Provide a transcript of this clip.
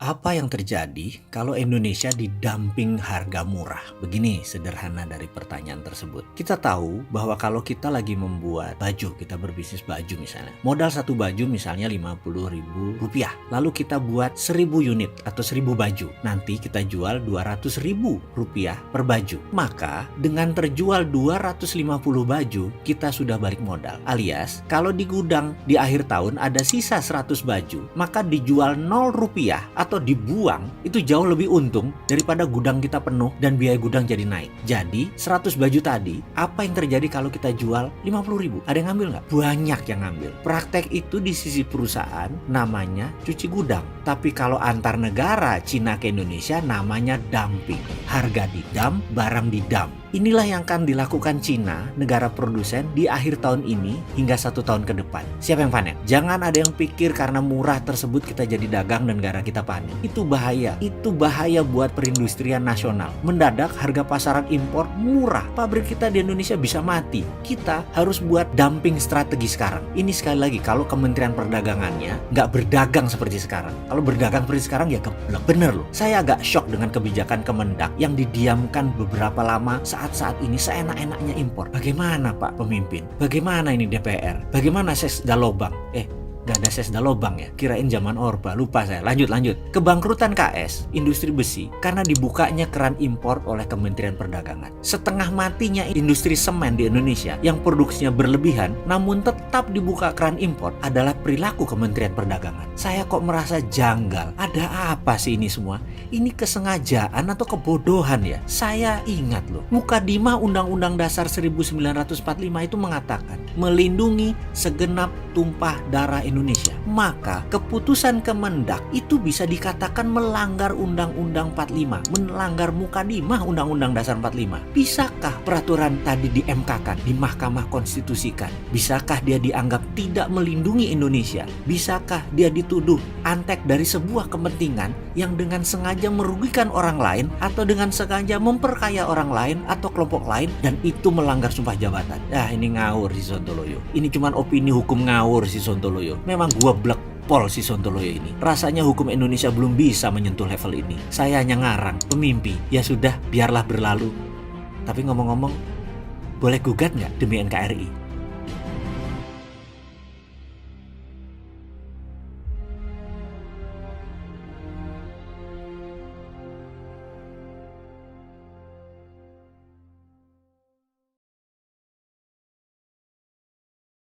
Apa yang terjadi kalau Indonesia didumping harga murah? Begini sederhana dari pertanyaan tersebut. Kita tahu bahwa kalau kita lagi membuat baju, kita berbisnis baju misalnya. Modal satu baju misalnya Rp50.000. Lalu kita buat 1000 unit atau 1000 baju. Nanti kita jual Rp200.000 per baju. Maka dengan terjual 250 baju, kita sudah balik modal. Alias, kalau di gudang di akhir tahun ada sisa 100 baju, maka dijual Rp0 atau dibuang itu jauh lebih untung daripada gudang kita penuh dan biaya gudang jadi naik. Jadi 100 baju tadi, apa yang terjadi kalau kita jual 50.000? Ada yang ngambil nggak? Banyak yang ngambil. Praktek itu di sisi perusahaan namanya cuci gudang. Tapi kalau antar negara Cina ke Indonesia namanya dumping. Harga didam, barang didam. Inilah yang akan dilakukan Cina, negara produsen, di akhir tahun ini hingga 1 tahun ke depan. Siapa yang panen? Jangan ada yang pikir karena murah tersebut kita jadi dagang dan negara kita panen. Itu bahaya. Itu bahaya buat perindustrian nasional. Mendadak harga pasaran impor murah. Pabrik kita di Indonesia bisa mati. Kita harus buat dumping strategi sekarang. Ini sekali lagi kalau Kementerian Perdagangannya nggak berdagang seperti sekarang. Kalau berdagang seperti sekarang ya keblek. Bener loh. Saya agak shock dengan kebijakan Kemendak yang didiamkan beberapa lama saat ini seenak-enaknya impor. Bagaimana Pak Pemimpin? Bagaimana ini DPR? Bagaimana Sesda Lobang? Gak ada Sesda Lobang ya? Kirain zaman Orba, lupa saya. Lanjut. Kebangkrutan KS, industri besi, karena dibukanya keran impor oleh Kementerian Perdagangan. Setengah matinya industri semen di Indonesia yang produksinya berlebihan, namun tetap dibuka keran impor adalah perilaku Kementerian Perdagangan. Saya kok merasa janggal. Ada apa sih ini semua? Ini kesengajaan atau kebodohan ya? Saya ingat loh, Mukadimah Undang-Undang Dasar 1945 itu mengatakan melindungi segenap tumpah darah Indonesia. Maka keputusan Kemendak itu bisa dikatakan melanggar Undang-Undang 45, melanggar Mukadimah Undang-Undang Dasar 45. Bisakah peraturan tadi di MK-kan, di Mahkamah Konstitusikan? Bisakah dia dianggap tidak melindungi Indonesia? Bisakah dia dituduh antek dari sebuah kepentingan yang dengan sengaja merugikan orang lain atau dengan sengaja memperkaya orang lain atau kelompok lain dan itu melanggar sumpah jabatan? Ini ngawur si Sontoloyo. Ini cuman opini hukum ngawur si Sontoloyo. Memang gua blek pol si Sontoloyo ini. Rasanya hukum Indonesia belum bisa menyentuh level ini. Saya hanya ngarang, pemimpi. Ya sudah, biarlah berlalu. Tapi ngomong-ngomong, boleh gugat nggak demi NKRI?